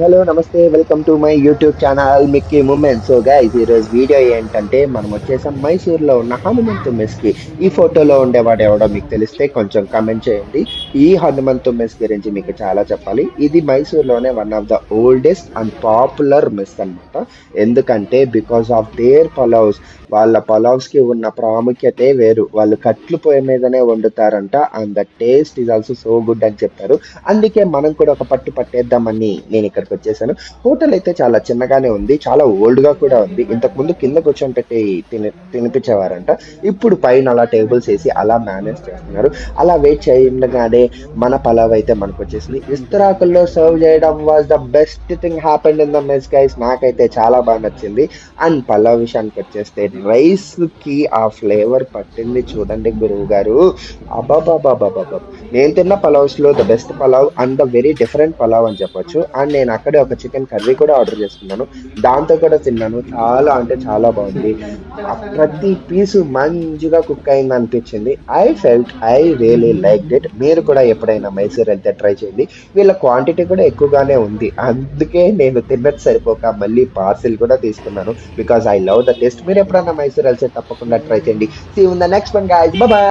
Hello నమస్తే welcome to my YouTube channel Mickey moment. So guys ఈరోజు video ఏంటంటే మనం వచ్చేసాం మైసూర్లో ఉన్న హనుమంతు మెస్ కి. ఈ ఫోటోలో ఉండేవాడు ఎవడో మీకు తెలిస్తే కొంచెం కమెంట్ చేయండి. ఈ హనుమంతు మెస్ గురించి మీకు చాలా చెప్పాలి. ఇది మైసూర్లోనే one of the oldest and popular mess అన్నమాట. ఎందుకంటే బికాస్ ఆఫ్ దేర్ పలావ్స్, వాళ్ళ పలావ్స్ కి ఉన్న ప్రాముఖ్యతే వేరు. వాళ్ళు కట్లు పొయ్యి మీదనే వండుతారంట and the taste is also so good అని చెప్పారు. అందుకే మనం కూడా ఒక పట్టు పట్టేద్దామని నేను ఇక్కడికి వచ్చేసాను. హోటల్ అయితే చాలా చిన్నగానే ఉంది, చాలా ఓల్డ్ గా కూడా ఉంది. ఇంతకు ముందు కింద కూర్చొని పెట్టి తినిపించేవారంట. ఇప్పుడు పైన అలా టేబుల్స్ వేసి అలా మేనేజ్ చేస్తున్నారు. అలా వెయిట్ చేయగానే మన పలావ్ అయితే మనకు వచ్చేసింది. ఇస్తరాకుల్లో సర్వ్ చేయడం was the best thing happened in the mess guys. నాకైతే చాలా బాగా నచ్చింది. అండ్ పలావ్ విషయానికి వచ్చేస్తే రైస్ కి ఆ ఫ్లేవర్ పట్టింది చూడండి గురువు గారు. అబాబాబాబాబా, నేను తిన్న పలావ్స్ లో the best pulao and the very different pulao అని చెప్పొచ్చు. అండ్ నేను అక్కడే ఒక చికెన్ కర్రీ కూడా ఆర్డర్ చేసుకున్నాను, దాంతో కూడా తిన్నాను. చాలా అంటే చాలా బాగుంది. ఆ ప్రతి పీసు మంచిగా కుక్ అయింది అనిపించింది. I really like it. మీరు కూడా ఎప్పుడైనా మైసూర్ వెళ్తే ట్రై చేయండి. వీళ్ళ క్వాంటిటీ కూడా ఎక్కువగానే ఉంది, అందుకే నేను తిన్నది సరిపోక మళ్ళీ పార్సిల్ కూడా తీసుకున్నాను. Because I love the taste. మీరు ఎప్పుడైనా మైసూర్ వెళ్తే తప్పకుండా ట్రై చేయండి. See you in the next one guys. Bye by.